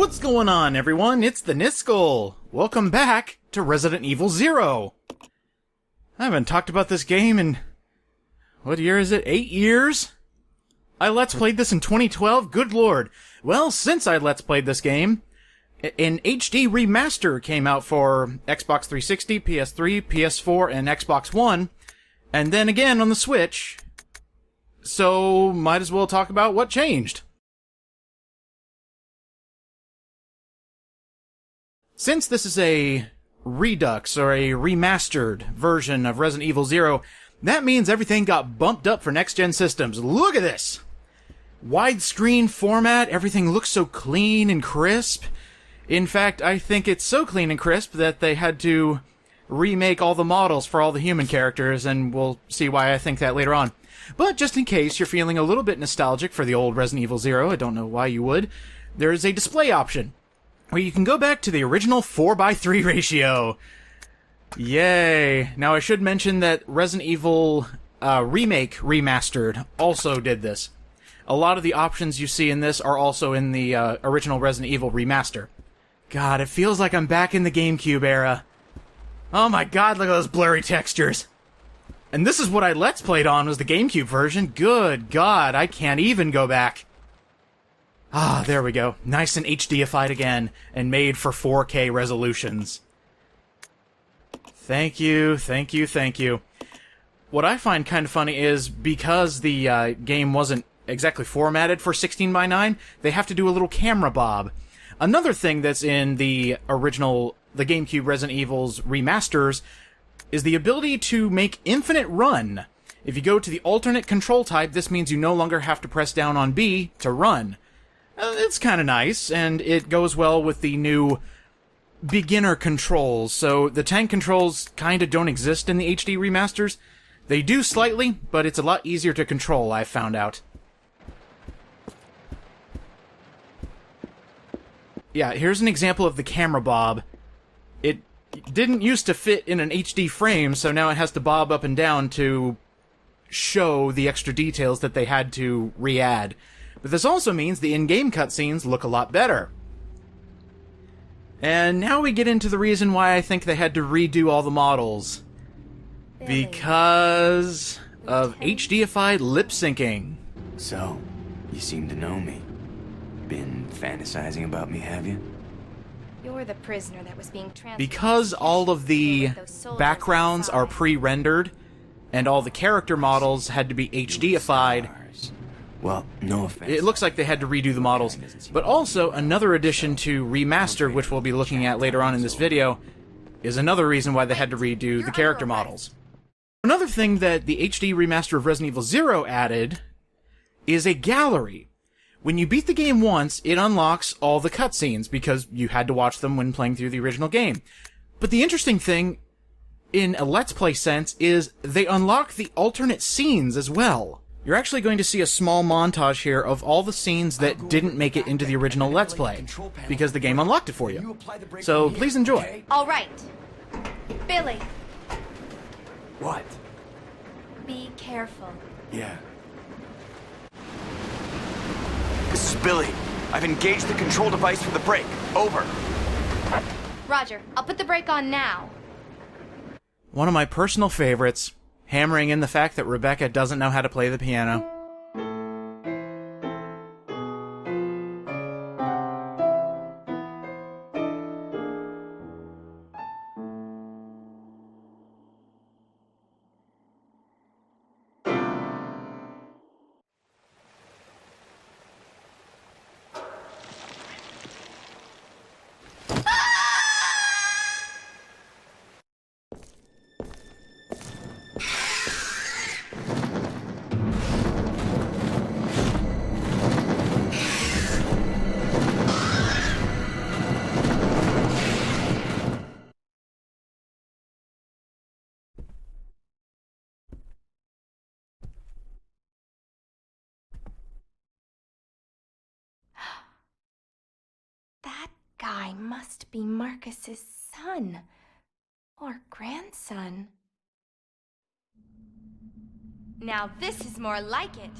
What's going on, everyone? It's the Niskel. Welcome back to Resident Evil 0. I haven't talked about this game in... what year is it? 8 years? I Let's Played this in 2012? Good lord. Well, since I Let's Played this game, an HD Remaster came out for Xbox 360, PS3, PS4, and Xbox One, and then again on the Switch. So, might as well talk about what changed. Since this is a redux, or a remastered version of Resident Evil 0, that means everything got bumped up for next-gen systems. Look at this! Widescreen format, everything looks so clean and crisp. In fact, I think it's so clean and crisp that they had to remake all the models for all the human characters, and we'll see why I think that later on. But just in case you're feeling a little bit nostalgic for the old Resident Evil 0, I don't know why you would, there is a display option where you can go back to the original 4:3 ratio. Yay! Now I should mention that Resident Evil Remake Remastered also did this. A lot of the options you see in this are also in the original Resident Evil Remaster. God, it feels like I'm back in the GameCube era. Oh my god, look at those blurry textures. And this is what I Let's Played on, was the GameCube version. Good god, I can't even go back. Ah, there we go. Nice and HDified again, and made for 4K resolutions. Thank you, thank you, thank you. What I find kind of funny is, because the game wasn't exactly formatted for 16:9, they have to do a little camera bob. Another thing that's in the original, the GameCube Resident Evil's remasters, is the ability to make infinite run. If you go to the alternate control type, this means you no longer have to press down on B to run. It's kind of nice, and it goes well with the new beginner controls. So the tank controls kind of don't exist in the HD remasters. They do slightly, but it's a lot easier to control, I've found out. Yeah, here's an example of the camera bob. It didn't used to fit in an HD frame, so now it has to bob up and down to show the extra details that they had to re-add. But this also means the in-game cutscenes look a lot better. And now we get into the reason why I think they had to redo all the models. Because of HDified lip syncing. So, you seem to know me. Been fantasizing about me, have you? You're the prisoner that was being transferred. Because all of the backgrounds are pre-rendered, and all the character models had to be HDified, well, no offense. it looks like they had to redo the models. But also, another addition to Remaster, which we'll be looking at later on in this video, is another reason why they had to redo the character models. Another thing that the HD Remaster of Resident Evil 0 added is a gallery. When you beat the game once, it unlocks all the cutscenes, because you had to watch them when playing through the original game. But the interesting thing, in a Let's Play sense, is they unlock the alternate scenes as well. You're actually going to see a small montage here of all the scenes that didn't make it into the original Let's Play, because the game unlocked it for you. So please enjoy. All right. Billy, What? be careful. Yeah. This is Billy. I've engaged the control device for the brake. Over. Roger, I'll put the brake on now. One of my personal favorites, hammering in the fact that Rebecca doesn't know how to play the piano. That guy must be Marcus's son. Or grandson. Now this is more like it.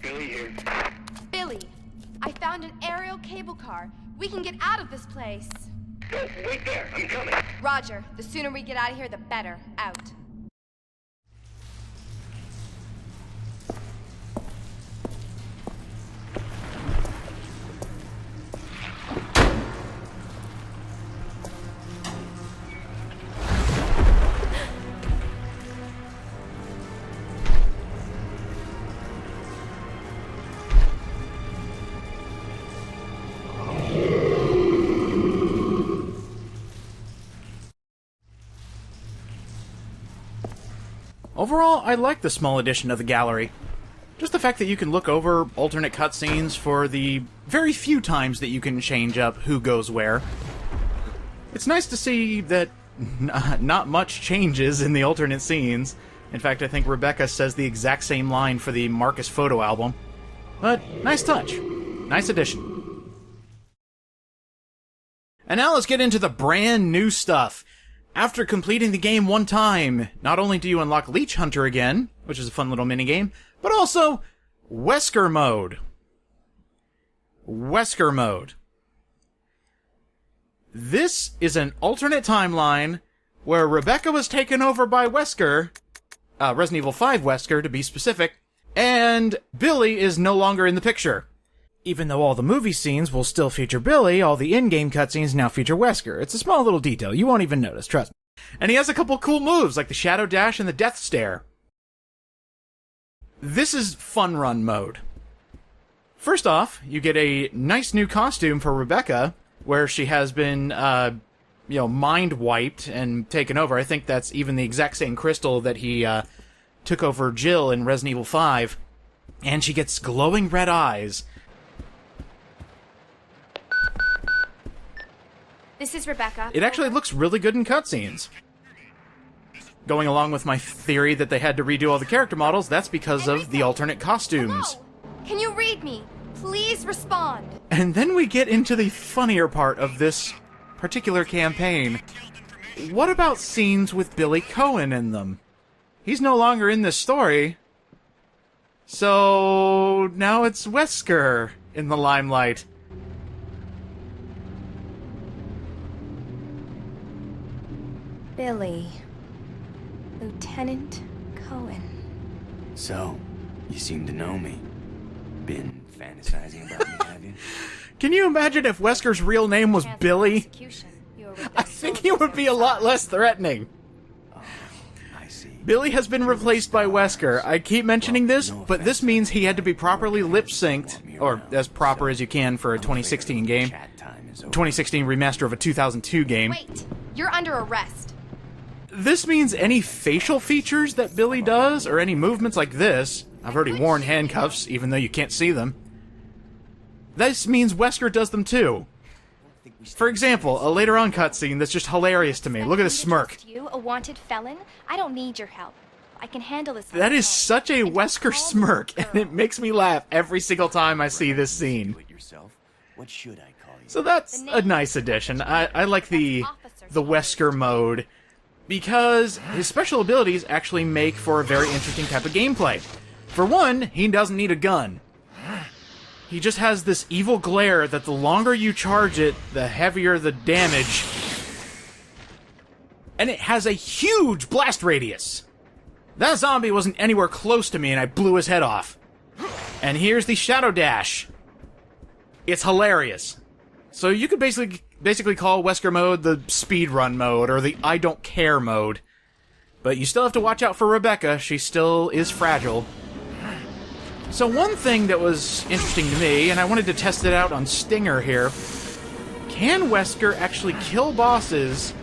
Billy here. Billy, I found an aerial cable car. We can get out of this place. Good, wait there, I'm coming. Roger. The sooner we get out of here, the better. Out. Overall, I like the small addition of the gallery. Just the fact that you can look over alternate cutscenes for the very few times that you can change up who goes where. It's nice to see that not much changes in the alternate scenes. In fact, I think Rebecca says the exact same line for the Marcus photo album. But, nice touch. Nice addition. And now let's get into the brand new stuff. After completing the game one time, not only do you unlock Leech Hunter again, which is a fun little minigame, but also Wesker Mode. Wesker Mode. This is an alternate timeline where Rebecca was taken over by Wesker, Resident Evil 5 Wesker to be specific, and Billy is no longer in the picture. Even though all the movie scenes will still feature Billy, all the in-game cutscenes now feature Wesker. It's a small little detail. You won't even notice, trust me. And he has a couple cool moves, like the Shadow Dash and the Death Stare. This is Fun Run mode. First off, you get a nice new costume for Rebecca, where she has been, mind-wiped and taken over. I think that's even the exact same crystal that he, took over Jill in Resident Evil 5. And she gets glowing red eyes. This is Rebecca. It actually looks really good in cutscenes. Going along with my theory that they had to redo all the character models, that's because of the alternate costumes. Hello? Can you read me? Please respond. And then we get into the funnier part of this particular campaign. What about scenes with Billy Cohen in them? He's no longer in this story. So now it's Wesker in the limelight. Billy. Lieutenant Cohen. So, you seem to know me. Been fantasizing about me, have you? Can you imagine if Wesker's real name was Billy? I think he would be a lot less threatening. Oh, I see. Billy has been replaced by Wesker. I keep mentioning this, but this means he had to be properly lip-synced, or as proper as you can for a 2016 game. 2016 remaster of a 2002 game. Wait, you're under arrest. This means any facial features that Billy does, or any movements like this, I've already worn handcuffs, even though you can't see them. This means Wesker does them too. For example, a later on cutscene that's just hilarious to me. Look at this smirk. You, a wanted felon? I don't need your help. I can handle this. That is such a Wesker smirk, and it makes me laugh every single time I see this scene. What should I call you? So that's a nice addition. I like the Wesker mode, because his special abilities actually make for a very interesting type of gameplay. For one, he doesn't need a gun. He just has this evil glare that the longer you charge it, the heavier the damage. And it has a huge blast radius. That zombie wasn't anywhere close to me and I blew his head off. And here's the Shadow Dash. It's hilarious. So you could basically call Wesker mode the speedrun mode, or the I don't care mode. But you still have to watch out for Rebecca, she still is fragile. So one thing that was interesting to me, and I wanted to test it out on Stinger here, can Wesker actually kill bosses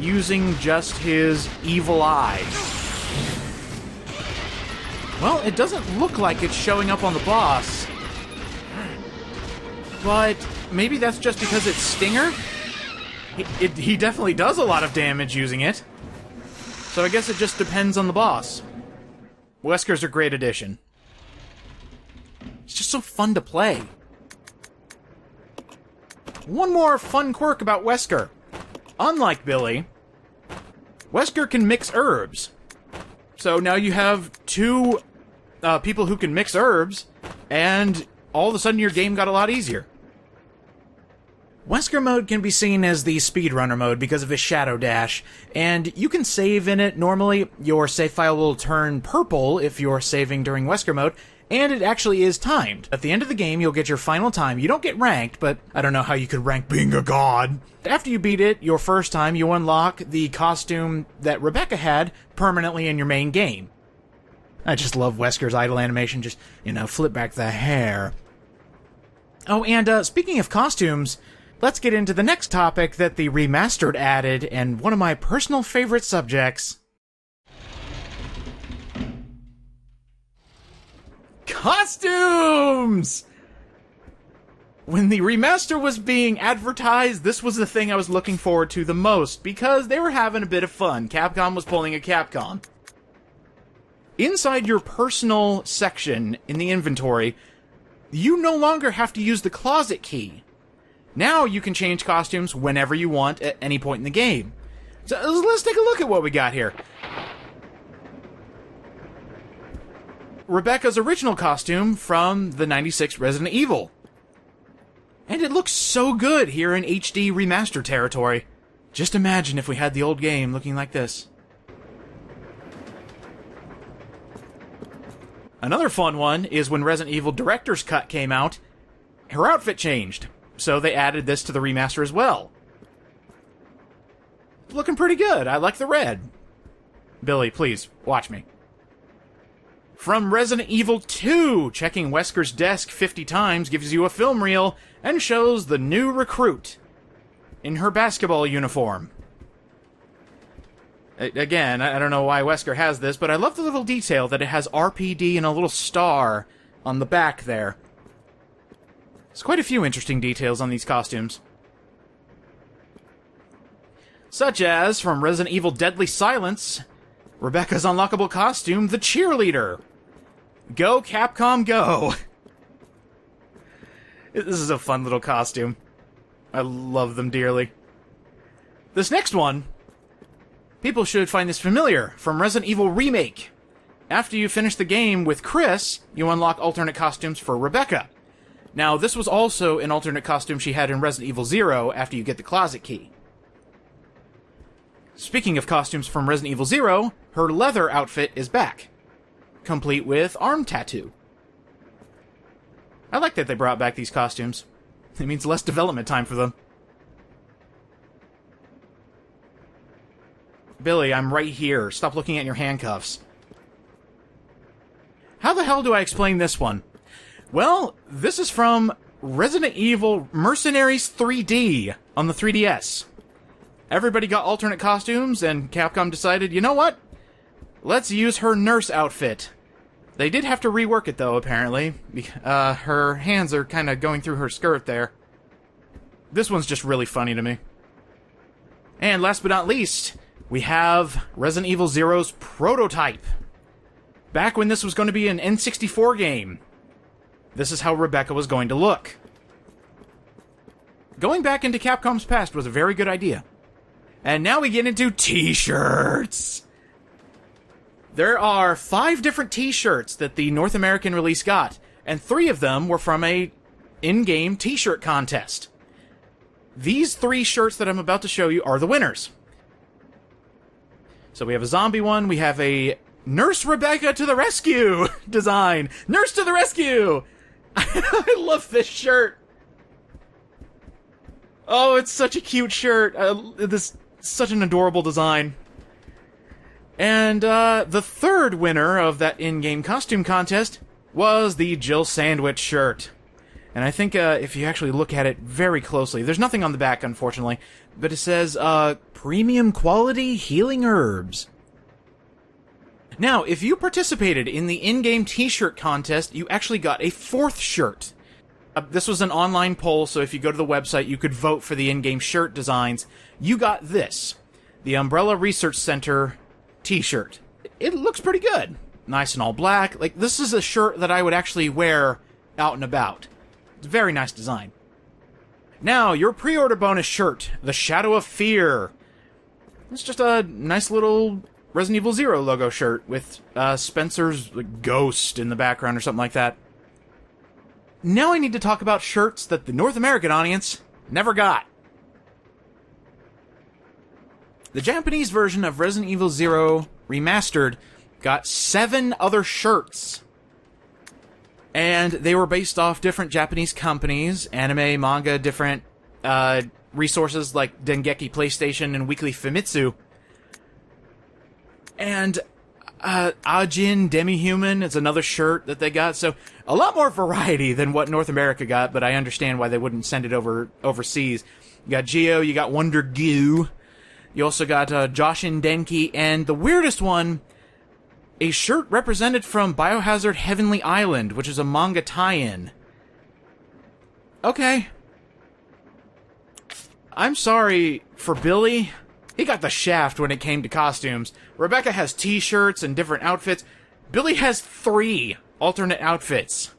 using just his evil eye? Well, it doesn't look like it's showing up on the boss, but maybe that's just because it's Stinger? He definitely does a lot of damage using it. So I guess it just depends on the boss. Wesker's a great addition. It's just so fun to play. One more fun quirk about Wesker. Unlike Billy, Wesker can mix herbs. So now you have two people who can mix herbs, and all of a sudden your game got a lot easier. Wesker Mode can be seen as the speedrunner mode because of his shadow dash, and you can save in it normally. Your save file will turn purple if you're saving during Wesker Mode, and it actually is timed. At the end of the game, you'll get your final time. You don't get ranked, but I don't know how you could rank being a god. After you beat it, your first time, you unlock the costume that Rebecca had permanently in your main game. I just love Wesker's idle animation, just, flip back the hair. Oh, and speaking of costumes, let's get into the next topic that the Remastered added, and one of my personal favorite subjects. Costumes! When the Remaster was being advertised, this was the thing I was looking forward to the most, because they were having a bit of fun. Capcom was pulling a Capcom. Inside your personal section in the inventory, you no longer have to use the closet key. Now you can change costumes whenever you want at any point in the game. So let's take a look at what we got here. Rebecca's original costume from the '96 Resident Evil. And it looks so good here in HD remaster territory. Just imagine if we had the old game looking like this. Another fun one is when Resident Evil Director's Cut came out, her outfit changed. So they added this to the remaster as well. Looking pretty good. I like the red. Billy, please, watch me. From Resident Evil 2, checking Wesker's desk 50 times gives you a film reel and shows the new recruit in her basketball uniform. Again, I don't know why Wesker has this, but I love the little detail that it has RPD and a little star on the back there. There's quite a few interesting details on these costumes. Such as, from Resident Evil Deadly Silence, Rebecca's unlockable costume, the cheerleader. Go, Capcom, go! This is a fun little costume. I love them dearly. This next one, people should find this familiar, from Resident Evil Remake. After you finish the game with Chris, you unlock alternate costumes for Rebecca. Now, this was also an alternate costume she had in Resident Evil 0 after you get the closet key. Speaking of costumes from Resident Evil 0, her leather outfit is back, complete with arm tattoo. I like that they brought back these costumes. It means less development time for them. Billy, I'm right here. Stop looking at your handcuffs. How the hell do I explain this one? Well, this is from Resident Evil Mercenaries 3D on the 3DS. Everybody got alternate costumes, and Capcom decided, you know what? Let's use her nurse outfit. They did have to rework it, though, apparently. Her hands are kind of going through her skirt there. This one's just really funny to me. And last but not least, we have Resident Evil Zero's prototype. Back when this was going to be an N64 game, this is how Rebecca was going to look. Going back into Capcom's past was a very good idea. And now we get into t-shirts. There are 5 different t-shirts that the North American release got, and 3 of them were from a in-game t-shirt contest. These 3 shirts that I'm about to show you are the winners. So we have a zombie one, we have a Nurse Rebecca to the rescue design. Nurse to the rescue! I love this shirt. Oh, it's such a cute shirt. This such an adorable design. And the third winner of that in-game costume contest was the Jill Sandwich shirt. And I think if you actually look at it very closely, there's nothing on the back, unfortunately, but it says, premium quality healing herbs. Now, if you participated in the in-game t-shirt contest, you actually got a 4th shirt. This was an online poll, so if you go to the website, you could vote for the in-game shirt designs. You got this, the Umbrella Research Center t-shirt. It looks pretty good. Nice and all black. Like, this is a shirt that I would actually wear out and about. It's a very nice design. Now, your pre-order bonus shirt, the Shadow of Fear. It's just a nice little Resident Evil 0 logo shirt with Spencer's ghost in the background or something like that. now I need to talk about shirts that the North American audience never got. The Japanese version of Resident Evil 0 Remastered got 7 other shirts. And they were based off different Japanese companies, anime, manga, different resources like Dengeki PlayStation and Weekly Famitsu. And Ajin Demi-Human is another shirt that they got. So a lot more variety than what North America got, but I understand why they wouldn't send it overseas. You got Geo, you got Wonder Goo. You also got Joshin Denki, and the weirdest one, a shirt represented from Biohazard Heavenly Island, which is a manga tie-in. Okay. I'm sorry for Billy. He got the shaft when it came to costumes. Rebecca has t-shirts and different outfits. Billy has 3 alternate outfits.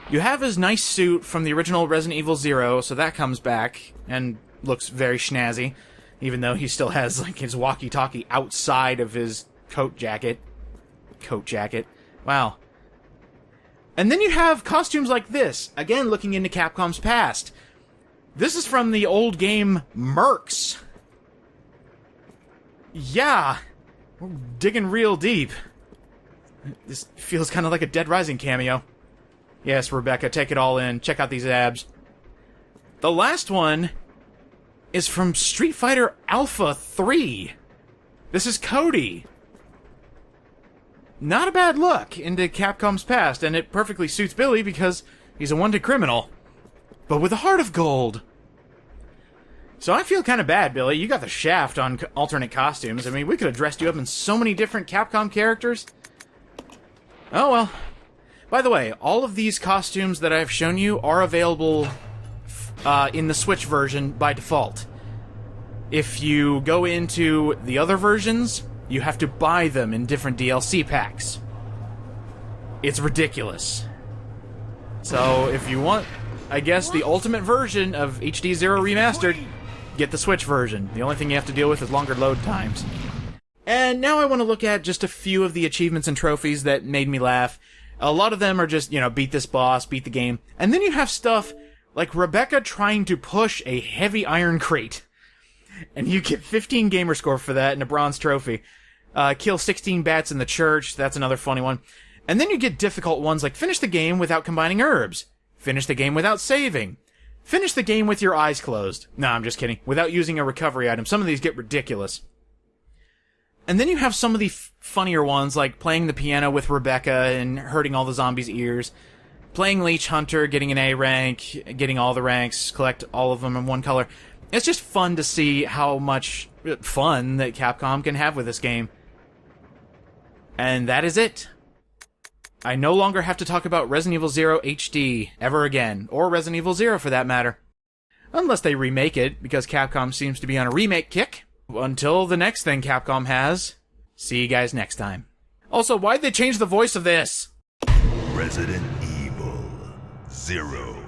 You have his nice suit from the original Resident Evil 0, so that comes back and looks very snazzy, even though he still has like his walkie-talkie outside of his coat jacket. Wow. And then you have costumes like this, again looking into Capcom's past. This is from the old game Mercs. Yeah, we're digging real deep. This feels kind of like a Dead Rising cameo. Yes, Rebecca, take it all in. Check out these abs. The last one is from Street Fighter Alpha 3. This is Cody. Not a bad look into Capcom's past, and it perfectly suits Billy because he's a wanted criminal, but with a heart of gold. So I feel kind of bad, Billy. You got the shaft on alternate costumes. I mean, we could have dressed you up in so many different Capcom characters. Oh well. By the way, all of these costumes that I've shown you are available in the Switch version by default. If you go into the other versions, you have to buy them in different DLC packs. It's ridiculous. So if you want, I guess, the ultimate version of HD Zero Remastered, get the Switch version. The only thing you have to deal with is longer load times. And now I want to look at just a few of the achievements and trophies that made me laugh. A lot of them are just, beat this boss, beat the game. And then you have stuff like Rebecca trying to push a heavy iron crate. And you get 15 gamer score for that and a bronze trophy. Kill 16 bats in the church, that's another funny one. And then you get difficult ones like finish the game without combining herbs. Finish the game without saving. Finish the game with your eyes closed. No, I'm just kidding. Without using a recovery item. Some of these get ridiculous. And then you have some of the funnier ones, like playing the piano with Rebecca and hurting all the zombies' ears. Playing Leech Hunter, getting an A rank, getting all the ranks, collect all of them in one color. It's just fun to see how much fun that Capcom can have with this game. And that is it. I no longer have to talk about Resident Evil 0 HD ever again, or Resident Evil 0 for that matter. Unless they remake it, because Capcom seems to be on a remake kick. Until the next thing Capcom has, see you guys next time. Also, why'd they change the voice of this? Resident Evil 0.